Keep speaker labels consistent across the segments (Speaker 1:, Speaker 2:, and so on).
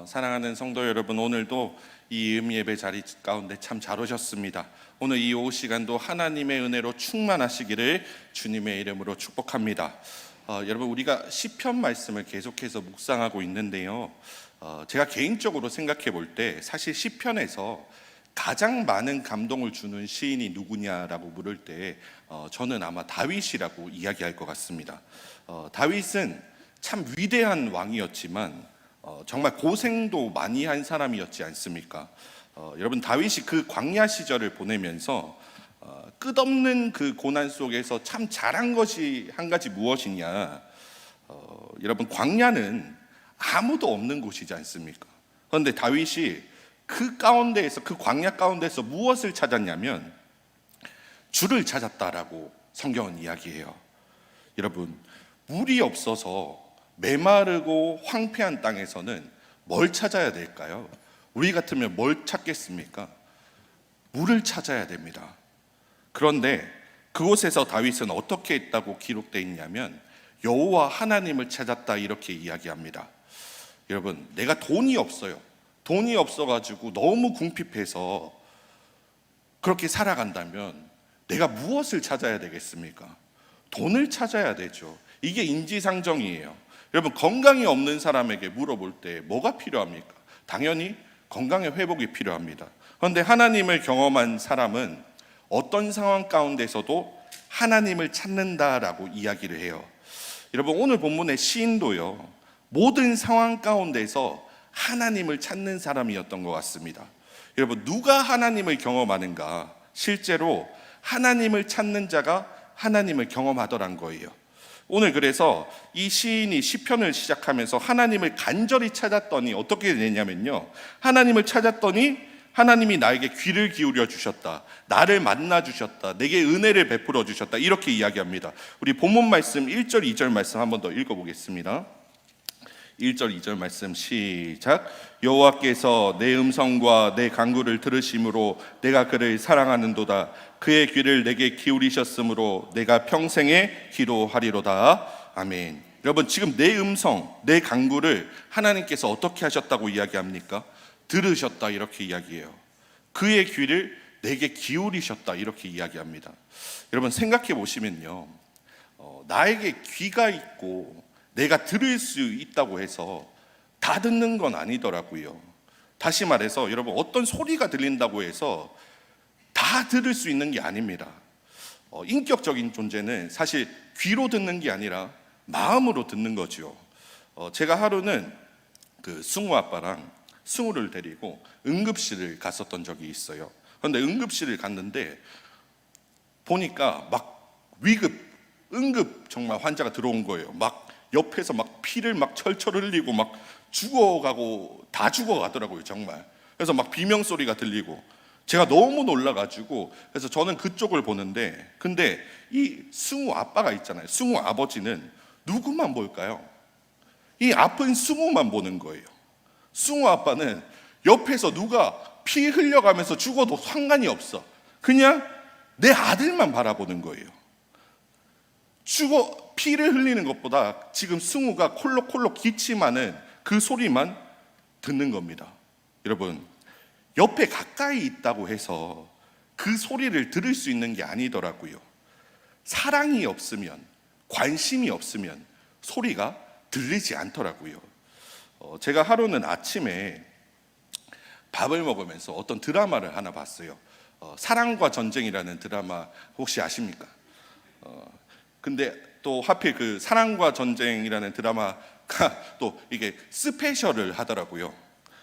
Speaker 1: 사랑하는 성도 여러분, 오늘도 이 예배 자리 가운데 참 잘 오셨습니다. 오늘 이 오후 시간도 하나님의 은혜로 충만하시기를 주님의 이름으로 축복합니다. 여러분, 우리가 시편 말씀을 계속해서 묵상하고 있는데요, 제가 개인적으로 생각해 볼 때 사실 시편에서 가장 많은 감동을 주는 시인이 누구냐라고 물을 때 저는 아마 다윗이라고 이야기할 것 같습니다. 다윗은 참 위대한 왕이었지만 정말 고생도 많이 한 사람이었지 않습니까? 여러분, 다윗이 그 광야 시절을 보내면서 끝없는 그 고난 속에서 참 잘한 것이 한 가지 무엇이냐? 여러분, 광야는 아무도 없는 곳이지 않습니까? 그런데 다윗이 그 가운데에서, 그 광야 가운데서 무엇을 찾았냐면 주를 찾았다라고 성경은 이야기해요. 여러분, 물이 없어서 메마르고 황폐한 땅에서는 뭘 찾아야 될까요? 우리 같으면 뭘 찾겠습니까? 물을 찾아야 됩니다. 그런데 그곳에서 다윗은 어떻게 했다고 기록되어 있냐면 여호와 하나님을 찾았다, 이렇게 이야기합니다. 여러분, 내가 돈이 없어요. 돈이 없어가지고 너무 궁핍해서 그렇게 살아간다면 내가 무엇을 찾아야 되겠습니까? 돈을 찾아야 되죠. 이게 인지상정이에요. 여러분, 건강이 없는 사람에게 물어볼 때 뭐가 필요합니까? 당연히 건강의 회복이 필요합니다. 그런데 하나님을 경험한 사람은 어떤 상황 가운데서도 하나님을 찾는다라고 이야기를 해요. 여러분, 오늘 본문의 시인도요, 모든 상황 가운데서 하나님을 찾는 사람이었던 것 같습니다. 여러분, 누가 하나님을 경험하는가? 실제로 하나님을 찾는 자가 하나님을 경험하더란 거예요. 오늘 그래서 이 시인이 시편을 시작하면서 하나님을 간절히 찾았더니 어떻게 되냐면요, 하나님을 찾았더니 하나님이 나에게 귀를 기울여 주셨다, 나를 만나 주셨다, 내게 은혜를 베풀어 주셨다, 이렇게 이야기합니다. 우리 본문 말씀 1절 2절 말씀 한 번 더 읽어보겠습니다. 1절 2절 말씀 시작. 여호와께서 내 음성과 내 간구를 들으심으로 내가 그를 사랑하는도다. 그의 귀를 내게 기울이셨으므로 내가 평생에 기도하리로다. 아멘. 여러분, 지금 내 음성, 내 간구를 하나님께서 어떻게 하셨다고 이야기합니까? 들으셨다, 이렇게 이야기해요. 그의 귀를 내게 기울이셨다, 이렇게 이야기합니다. 여러분, 생각해 보시면요, 나에게 귀가 있고 내가 들을 수 있다고 해서 다 듣는 건 아니더라고요. 다시 말해서 여러분, 어떤 소리가 들린다고 해서 다 들을 수 있는 게 아닙니다. 인격적인 존재는 사실 귀로 듣는 게 아니라 마음으로 듣는 거죠. 제가 하루는 그 승우 아빠랑 승우를 데리고 응급실을 갔었던 적이 있어요. 그런데 응급실을 갔는데 보니까 막 응급 정말 환자가 들어온 거예요. 막 옆에서 막 피를 막 철철 흘리고 막 다 죽어가더라고요, 정말. 그래서 막 비명 소리가 들리고 제가 너무 놀라가지고, 그래서 저는 그쪽을 보는데, 근데 이 승우 아빠가 있잖아요, 승우 아버지는 누구만 볼까요? 이 아픈 승우만 보는 거예요. 승우 아빠는 옆에서 누가 피 흘려가면서 죽어도 상관이 없어. 그냥 내 아들만 바라보는 거예요. 피를 흘리는 것보다 지금 승우가 콜록콜록 기침하는 그 소리만 듣는 겁니다. 여러분, 옆에 가까이 있다고 해서 그 소리를 들을 수 있는 게 아니더라고요. 사랑이 없으면, 관심이 없으면 소리가 들리지 않더라고요. 제가 하루는 아침에 밥을 먹으면서 어떤 드라마를 하나 봤어요. 사랑과 전쟁이라는 드라마 혹시 아십니까? 근데 또 하필 그 사랑과 전쟁이라는 드라마가 또 이게 스페셜을 하더라고요.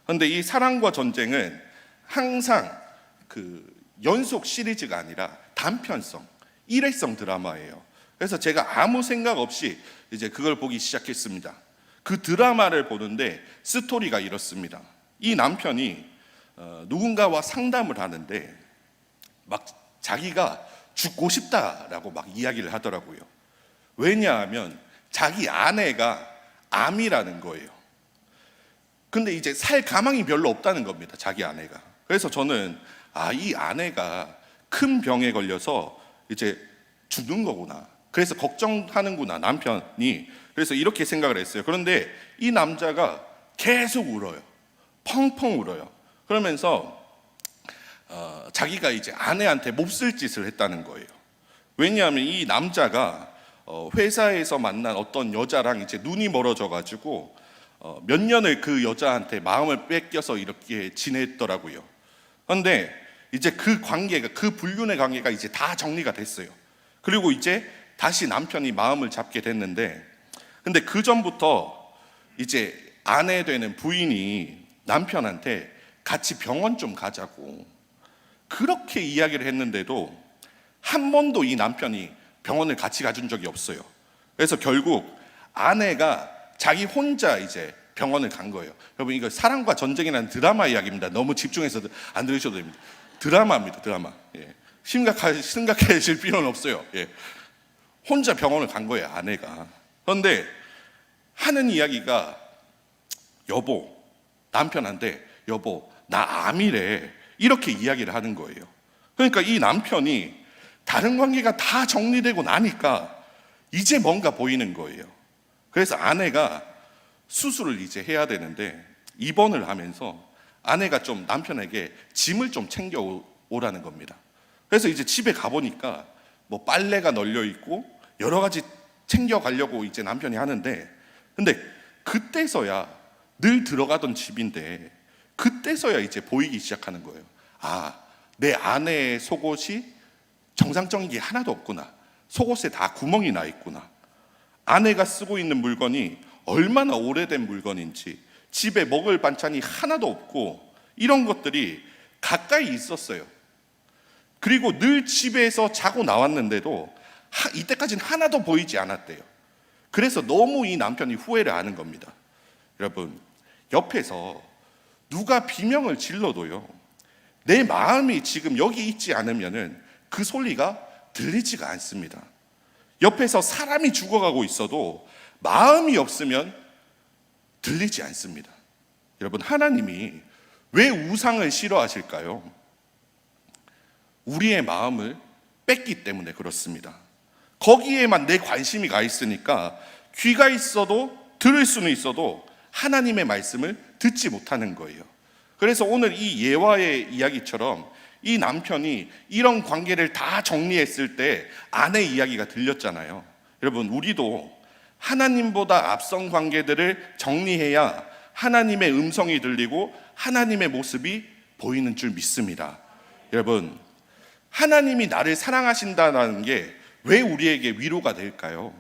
Speaker 1: 그런데 이 사랑과 전쟁은 항상 그 연속 시리즈가 아니라 단편성, 일회성 드라마예요. 그래서 제가 아무 생각 없이 이제 그걸 보기 시작했습니다. 그 드라마를 보는데 스토리가 이렇습니다. 이 남편이 누군가와 상담을 하는데 막 자기가 죽고 싶다라고 막 이야기를 하더라고요. 왜냐하면 자기 아내가 암이라는 거예요. 근데 이제 살 가망이 별로 없다는 겁니다, 자기 아내가. 그래서 저는 이 아내가 큰 병에 걸려서 이제 죽는 거구나, 그래서 걱정하는구나, 남편이. 그래서 이렇게 생각을 했어요. 그런데 이 남자가 계속 울어요. 펑펑 울어요. 그러면서 자기가 이제 아내한테 몹쓸 짓을 했다는 거예요. 왜냐하면 이 남자가 회사에서 만난 어떤 여자랑 이제 눈이 멀어져 가지고 몇 년을 그 여자한테 마음을 뺏겨서 이렇게 지냈더라고요. 그런데 이제 그 관계가, 그 불륜의 관계가 이제 다 정리가 됐어요. 그리고 이제 다시 남편이 마음을 잡게 됐는데, 근데 그 전부터 이제 아내 되는 부인이 남편한테 같이 병원 좀 가자고 그렇게 이야기를 했는데도 한 번도 이 남편이 병원을 같이 가준 적이 없어요. 그래서 결국 아내가 자기 혼자 이제 병원을 간 거예요. 여러분, 이거 사랑과 전쟁이라는 드라마 이야기입니다. 너무 집중해서 안 들으셔도 됩니다. 드라마입니다, 드라마. 예. 심각해질 필요는 없어요. 예. 혼자 병원을 간 거예요, 아내가. 그런데 하는 이야기가, 여보, 남편한테 여보, 나 암이래, 이렇게 이야기를 하는 거예요. 그러니까 이 남편이 다른 관계가 다 정리되고 나니까 이제 뭔가 보이는 거예요. 그래서 아내가 수술을 이제 해야 되는데 입원을 하면서 아내가 좀 남편에게 짐을 좀 챙겨 오라는 겁니다. 그래서 이제 집에 가보니까 뭐 빨래가 널려 있고 여러 가지 챙겨 가려고 이제 남편이 하는데, 근데 그때서야, 늘 들어가던 집인데 그때서야 이제 보이기 시작하는 거예요. 아, 내 아내의 속옷이 정상적인 게 하나도 없구나. 속옷에 다 구멍이 나 있구나. 아내가 쓰고 있는 물건이 얼마나 오래된 물건인지, 집에 먹을 반찬이 하나도 없고, 이런 것들이 가까이 있었어요. 그리고 늘 집에서 자고 나왔는데도 이때까지는 하나도 보이지 않았대요. 그래서 너무 이 남편이 후회를 하는 겁니다. 여러분, 옆에서 누가 비명을 질러도요, 내 마음이 지금 여기 있지 않으면은 그 소리가 들리지가 않습니다. 옆에서 사람이 죽어가고 있어도 마음이 없으면 들리지 않습니다. 여러분, 하나님이 왜 우상을 싫어하실까요? 우리의 마음을 뺐기 때문에 그렇습니다. 거기에만 내 관심이 가 있으니까 귀가 있어도, 들을 수는 있어도 하나님의 말씀을 듣지 못하는 거예요. 그래서 오늘 이 예화의 이야기처럼 이 남편이 이런 관계를 다 정리했을 때 아내 이야기가 들렸잖아요. 여러분, 우리도 하나님보다 앞선 관계들을 정리해야 하나님의 음성이 들리고 하나님의 모습이 보이는 줄 믿습니다. 여러분, 하나님이 나를 사랑하신다는 게 왜 우리에게 위로가 될까요?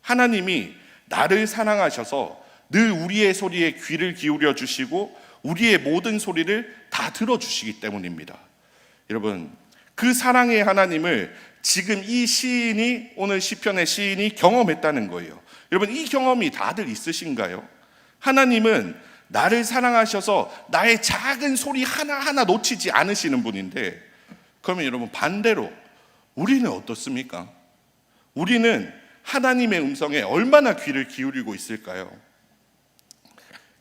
Speaker 1: 하나님이 나를 사랑하셔서 늘 우리의 소리에 귀를 기울여 주시고 우리의 모든 소리를 다 들어주시기 때문입니다. 여러분, 그 사랑의 하나님을 지금 이 시인이, 오늘 시편의 시인이 경험했다는 거예요. 여러분, 이 경험이 다들 있으신가요? 하나님은 나를 사랑하셔서 나의 작은 소리 하나하나 놓치지 않으시는 분인데, 그러면 여러분, 반대로 우리는 어떻습니까? 우리는 하나님의 음성에 얼마나 귀를 기울이고 있을까요?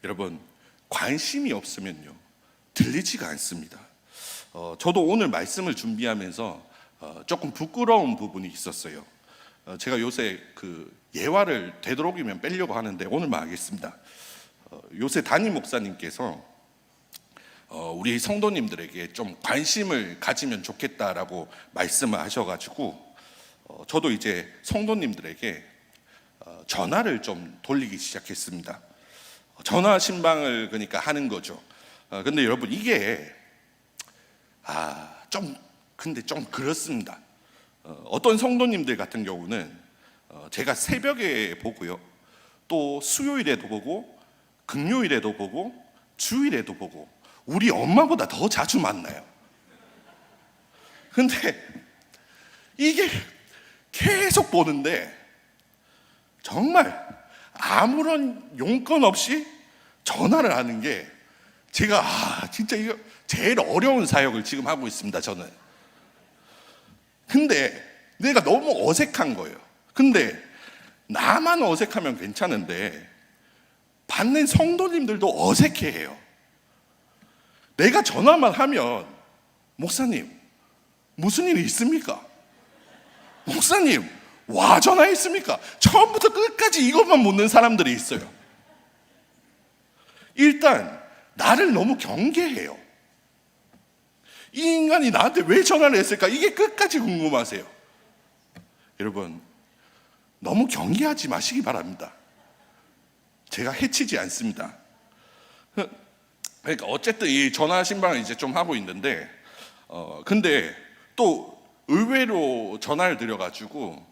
Speaker 1: 여러분, 관심이 없으면요, 들리지가 않습니다. 저도 오늘 말씀을 준비하면서 조금 부끄러운 부분이 있었어요. 제가 요새 그 예화를 되도록이면 빼려고 하는데 오늘만 하겠습니다. 요새 담임 목사님께서 우리 성도님들에게 좀 관심을 가지면 좋겠다라고 말씀을 하셔가지고 저도 이제 성도님들에게 전화를 좀 돌리기 시작했습니다. 전화 신방을 그러니까 하는 거죠. 근데 여러분, 이게 근데 좀 그렇습니다. 어떤 성도님들 같은 경우는 제가 새벽에 보고요, 또 수요일에도 보고, 금요일에도 보고, 주일에도 보고, 우리 엄마보다 더 자주 만나요. 근데 이게 계속 보는데 정말 아무런 용건 없이 전화를 하는 게, 제가 진짜 이거 제일 어려운 사역을 지금 하고 있습니다, 저는. 근데 내가 너무 어색한 거예요. 근데 나만 어색하면 괜찮은데 받는 성도님들도 어색해해요. 내가 전화만 하면, 목사님 무슨 일이 있습니까? 목사님 와 전화했습니까? 처음부터 끝까지 이것만 묻는 사람들이 있어요. 일단 나를 너무 경계해요. 이 인간이 나한테 왜 전화를 했을까? 이게 끝까지 궁금하세요. 여러분, 너무 경계하지 마시기 바랍니다. 제가 해치지 않습니다. 그러니까 어쨌든 이 전화 신방을 이제 좀 하고 있는데, 근데 또 의외로 전화를 드려가지고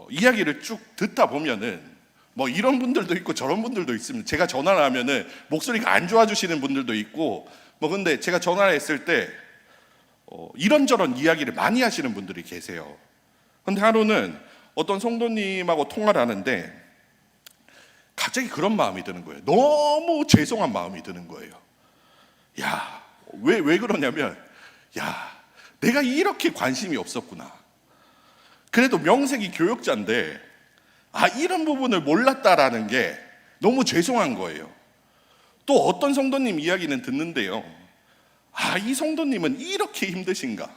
Speaker 1: 이야기를 쭉 듣다 보면은 뭐 이런 분들도 있고 저런 분들도 있습니다. 제가 전화를 하면은 목소리가 안 좋아지시는 분들도 있고, 뭐 근데 제가 전화를 했을 때 이런저런 이야기를 많이 하시는 분들이 계세요. 근데 하루는 어떤 성도님하고 통화를 하는데 갑자기 그런 마음이 드는 거예요. 너무 죄송한 마음이 드는 거예요. 야, 왜 그러냐면, 야, 내가 이렇게 관심이 없었구나. 그래도 명색이 교역자인데, 이런 부분을 몰랐다라는 게 너무 죄송한 거예요. 또 어떤 성도님 이야기는 듣는데요. 이 성도님은 이렇게 힘드신가?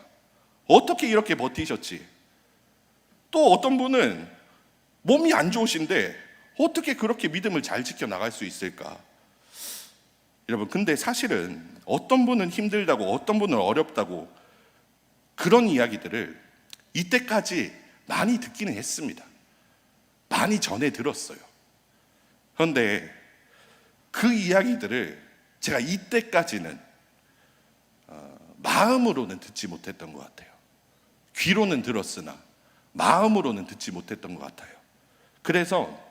Speaker 1: 어떻게 이렇게 버티셨지? 또 어떤 분은 몸이 안 좋으신데 어떻게 그렇게 믿음을 잘 지켜나갈 수 있을까? 여러분, 근데 사실은 어떤 분은 힘들다고 어떤 분은 어렵다고 그런 이야기들을 이때까지 많이 듣기는 했습니다. 많이 전해 들었어요. 그런데 그 이야기들을 제가 이때까지는 마음으로는 듣지 못했던 것 같아요. 귀로는 들었으나 마음으로는 듣지 못했던 것 같아요. 그래서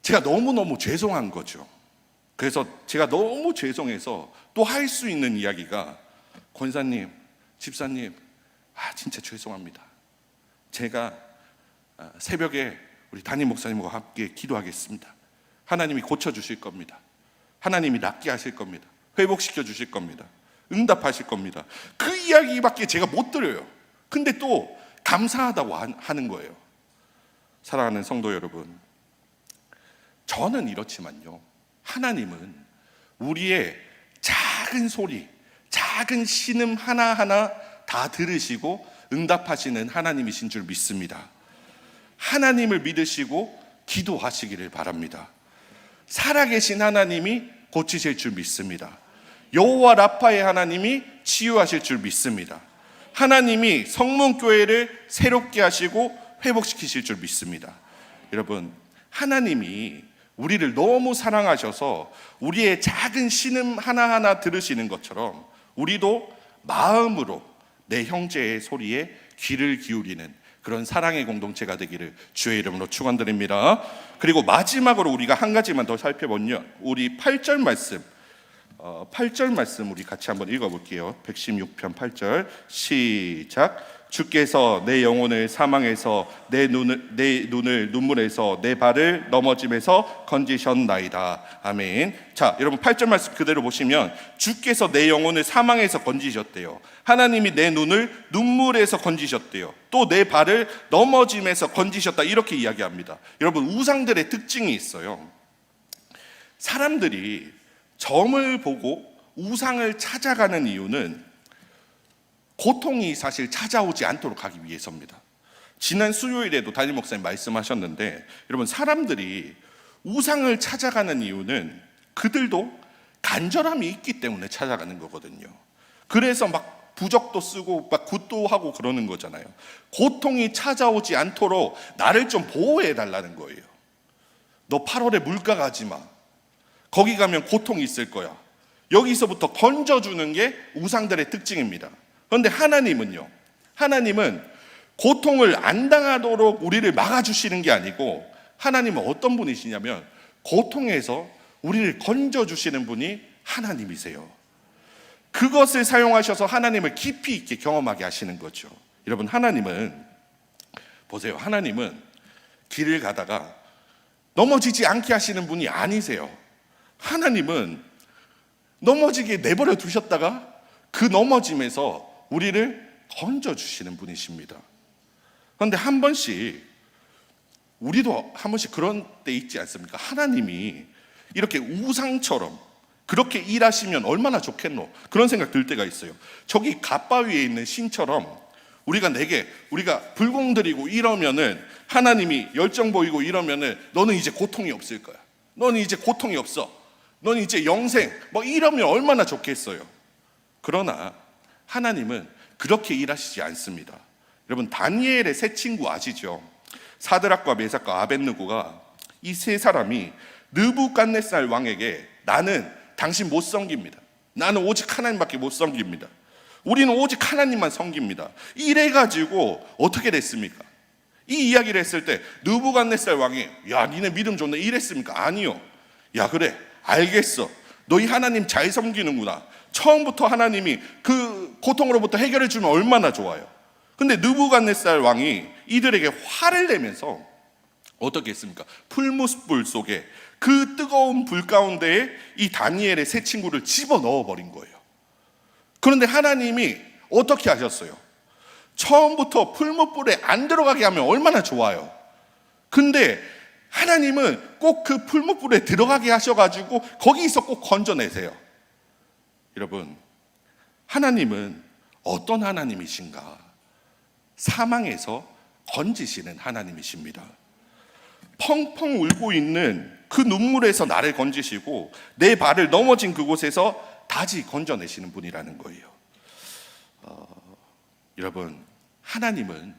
Speaker 1: 제가 너무너무 죄송한 거죠. 그래서 제가 너무 죄송해서 또 할 수 있는 이야기가, 권사님, 집사님, 진짜 죄송합니다. 제가 새벽에 우리 담임 목사님과 함께 기도하겠습니다. 하나님이 고쳐주실 겁니다. 하나님이 낫게 하실 겁니다. 회복시켜 주실 겁니다. 응답하실 겁니다. 그 이야기밖에 제가 못 드려요. 근데 또 감사하다고 하는 거예요. 사랑하는 성도 여러분, 저는 이렇지만요, 하나님은 우리의 작은 소리, 작은 신음 하나하나 다 들으시고 응답하시는 하나님이신 줄 믿습니다. 하나님을 믿으시고 기도하시기를 바랍니다. 살아계신 하나님이 고치실 줄 믿습니다. 여호와 라파의 하나님이 치유하실 줄 믿습니다. 하나님이 성문교회를 새롭게 하시고 회복시키실 줄 믿습니다. 여러분, 하나님이 우리를 너무 사랑하셔서 우리의 작은 신음 하나하나 들으시는 것처럼 우리도 마음으로 내 형제의 소리에 귀를 기울이는 그런 사랑의 공동체가 되기를 주의 이름으로 축원드립니다. 그리고 마지막으로 우리가 한 가지만 더 살펴보면요, 우리 8절 말씀, 8절 말씀 우리 같이 한번 읽어볼게요. 116편 8절 시작. 주께서 내 영혼을 사망에서 내 눈을 눈물에서 내 발을 넘어짐에서 건지셨나이다. 아멘. 자, 여러분 8절 말씀 그대로 보시면 주께서 내 영혼을 사망에서 건지셨대요. 하나님이 내 눈을 눈물에서 건지셨대요. 또 내 발을 넘어짐에서 건지셨다, 이렇게 이야기합니다. 여러분, 우상들의 특징이 있어요. 사람들이 점을 보고 우상을 찾아가는 이유는 고통이 사실 찾아오지 않도록 하기 위해서입니다. 지난 수요일에도 담임 목사님 말씀하셨는데, 여러분, 사람들이 우상을 찾아가는 이유는 그들도 간절함이 있기 때문에 찾아가는 거거든요. 그래서 막 부적도 쓰고 막 굿도 하고 그러는 거잖아요. 고통이 찾아오지 않도록 나를 좀 보호해 달라는 거예요. 너 8월에 물가 가지 마. 거기 가면 고통이 있을 거야. 여기서부터 건져주는 게 우상들의 특징입니다. 그런데 하나님은요, 하나님은 고통을 안 당하도록 우리를 막아주시는 게 아니고, 하나님은 어떤 분이시냐면 고통에서 우리를 건져주시는 분이 하나님이세요. 그것을 사용하셔서 하나님을 깊이 있게 경험하게 하시는 거죠. 여러분, 하나님은 보세요. 하나님은 길을 가다가 넘어지지 않게 하시는 분이 아니세요. 하나님은 넘어지게 내버려 두셨다가 그 넘어짐에서 우리를 건져주시는 분이십니다. 그런데 한 번씩, 우리도 한 번씩 그런 때 있지 않습니까? 하나님이 이렇게 우상처럼 그렇게 일하시면 얼마나 좋겠노, 그런 생각 들 때가 있어요. 저기 갓바위에 있는 신처럼 우리가 불공 드리고 이러면은, 하나님이 열정 보이고 이러면은 너는 이제 고통이 없을 거야. 너는 이제 고통이 없어. 넌 이제 영생, 뭐 이러면 얼마나 좋겠어요. 그러나 하나님은 그렇게 일하시지 않습니다. 여러분, 다니엘의 세 친구 아시죠? 사드락과 메삭과 아벳느고가, 이 세 사람이 느부갓네살 왕에게 나는 당신 못 섬깁니다. 나는 오직 하나님밖에 못 섬깁니다. 우리는 오직 하나님만 섬깁니다. 이래가지고 어떻게 됐습니까? 이 이야기를 했을 때 느부갓네살 왕이 야, 니네 믿음 좋네 이랬습니까? 아니요. 야, 그래, 알겠어. 너희 하나님 잘 섬기는구나. 처음부터 하나님이 그 고통으로부터 해결해 주면 얼마나 좋아요. 근데 느부갓네살 왕이 이들에게 화를 내면서 어떻게 했습니까? 풀무불 속에, 그 뜨거운 불 가운데에 이 다니엘의 세 친구를 집어넣어 버린 거예요. 그런데 하나님이 어떻게 하셨어요? 처음부터 풀무불에 안 들어가게 하면 얼마나 좋아요. 근데 하나님은 꼭 그 풀무불에 들어가게 하셔가지고 거기서 꼭 건져내세요. 여러분, 하나님은 어떤 하나님이신가? 사망에서 건지시는 하나님이십니다. 펑펑 울고 있는 그 눈물에서 나를 건지시고 내 발을 넘어진 그곳에서 다시 건져내시는 분이라는 거예요. 여러분, 하나님은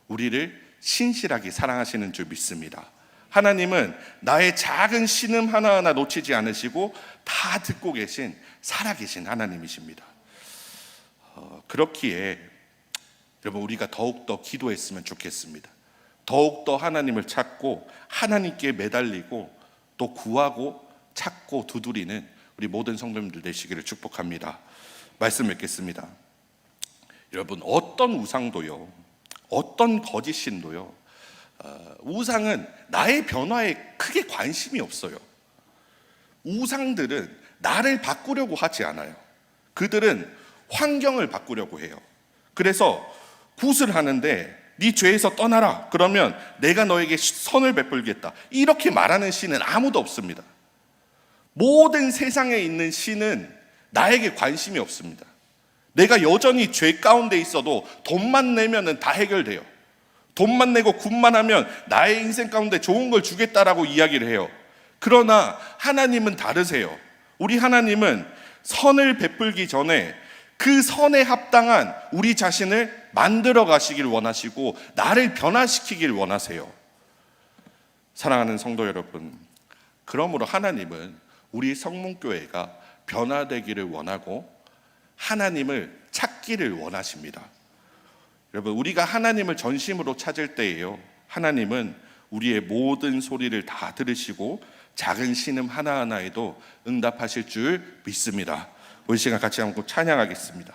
Speaker 1: 우리를 신실하게 사랑하시는 줄 믿습니다. 하나님은 나의 작은 신음 하나하나 놓치지 않으시고 다 듣고 계신 살아계신 하나님이십니다. 그렇기에 여러분, 우리가 더욱더 기도했으면 좋겠습니다. 더욱더 하나님을 찾고 하나님께 매달리고 또 구하고 찾고 두드리는 우리 모든 성도님들 되시기를 축복합니다. 말씀 읽겠습니다. 여러분, 어떤 우상도요, 어떤 거짓 신도요, 우상은 나의 변화에 크게 관심이 없어요. 우상들은 나를 바꾸려고 하지 않아요. 그들은 환경을 바꾸려고 해요. 그래서 굿을 하는데 네 죄에서 떠나라 그러면 내가 너에게 선을 베풀겠다, 이렇게 말하는 신은 아무도 없습니다. 모든 세상에 있는 신은 나에게 관심이 없습니다. 내가 여전히 죄 가운데 있어도 돈만 내면은 다 해결돼요. 돈만 내고 굿만 하면 나의 인생 가운데 좋은 걸 주겠다라고 이야기를 해요. 그러나 하나님은 다르세요. 우리 하나님은 선을 베풀기 전에 그 선에 합당한 우리 자신을 만들어 가시길 원하시고 나를 변화시키길 원하세요. 사랑하는 성도 여러분, 그러므로 하나님은 우리 성문교회가 변화되기를 원하고 하나님을 찾기를 원하십니다. 여러분, 우리가 하나님을 전심으로 찾을 때에요, 하나님은 우리의 모든 소리를 다 들으시고 작은 신음 하나하나에도 응답하실 줄 믿습니다. 우리 시간 같이 한번 찬양하겠습니다.